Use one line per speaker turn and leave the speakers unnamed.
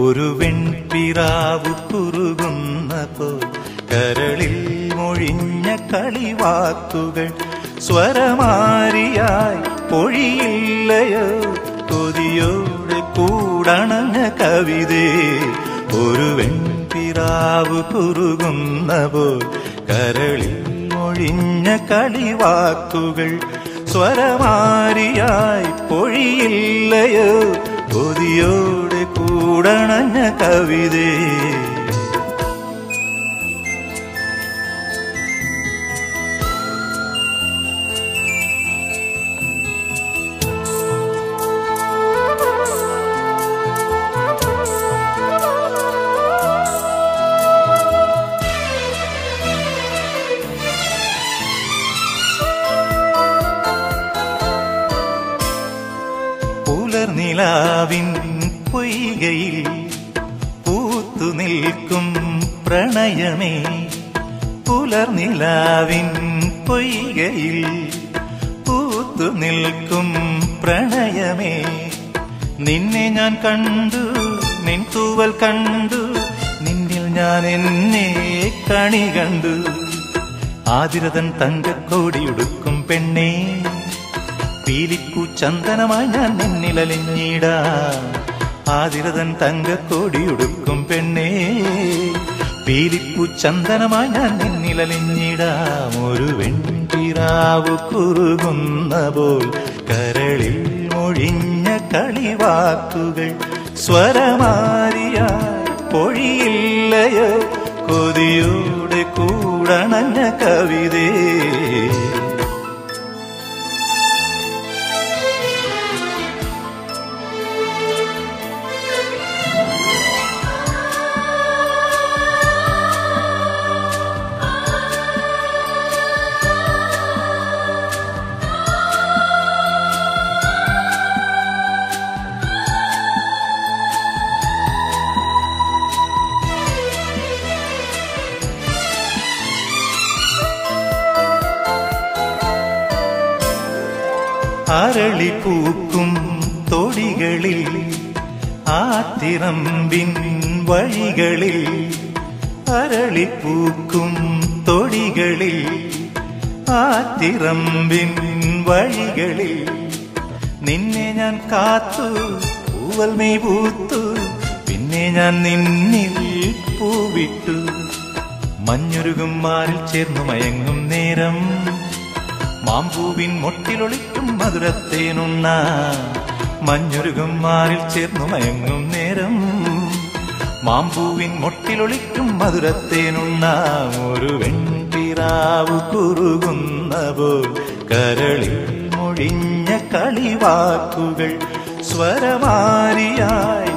ഒരു വെൺപിറാവു കുറുകുന്നപ്പോൾ കരളിൽ മൊഴിഞ്ഞ കളിവാക്കുകൾ സ്വരമാരിയായി പൊഴിയില്ലയോ കൊതിയോടെ കൂടണഞ്ഞ കവിതേ. ഒരു വെൺപിറാവു കുറുകുന്നപ്പോൾ കരളിൽ മൊഴിഞ്ഞ കളിവാക്കുകൾ സ്വരമാരിയായി പൊഴിയില്ലയോ കൊതിയോടെ കൂടണഞ്ഞ കവിതേ. പുലർനിലാവിൻ പൊയ്കയിൽ പൂത്തു നിൽക്കും പ്രണയമേ. പുലർനിലാവിൻ പൊയ്കയിൽ പൂത്തു നിൽക്കും പ്രണയമേ. നിന്നെ ഞാൻ കണ്ടു, നിൻ തൂവൽ കണ്ടു, നിന്നിൽ ഞാൻ എന്നെ കണി കണ്ടു. ആതിരതൻ തങ്കക്കോടിയുടുക്കും പെണ്ണേ, പീലിക്കു ചന്ദനമായി ഞാൻ നിന്നിലലിഞ്ഞിടാം. ആതിരതൻ തങ്കക്കോടിയുടുക്കും പെണ്ണേ, പീലിക്കു ചന്ദനമായി ഞാൻ നിന്നിലലിഞ്ഞിടാം. ഒരു വെൺപിറാവു കുറുകുന്നപ്പോൾ കരളിൽ മൊഴിഞ്ഞ കളിവാക്കുകൾ സ്വരമാരിയായി പൊഴിയില്ലയോ കൊതിയോടെ കൂടണഞ്ഞ കവിതേ. അരളിപ്പൂക്കും തൊടികളിൽ ആത്തിറമ്പിൻ വഴികളിൽ, അരളിപ്പൂക്കും തൊടികളിൽ ആത്തിറമ്പിൻ വഴികളിൽ നിന്നെ ഞാൻ കാത്തു. പൂവൽ മെയ് പൂത്തു, പിന്നെ ഞാൻ നിന്നിൽ പൂവിട്ടു. മഞ്ഞുരുകും മാറിൽ ചേർന്നു മയങ്ങും നേരം മാമ്പൂവിൻ മൊട്ടിലൊളിക്കും മധുരത്തേനുണ്ണ. മഞ്ഞുരുകും മാറിൽ ചേർന്നു മയങ്ങും നേരം മാമ്പൂവിൻ മൊട്ടിലൊളിക്കും മധുരത്തേനുണ്ണ. ഒരു വെൺപിറാവു കുറുകുന്നപ്പോൾ കരളിൽ മൊഴിഞ്ഞ കളിവാക്കുകൾ സ്വരമാരിയായി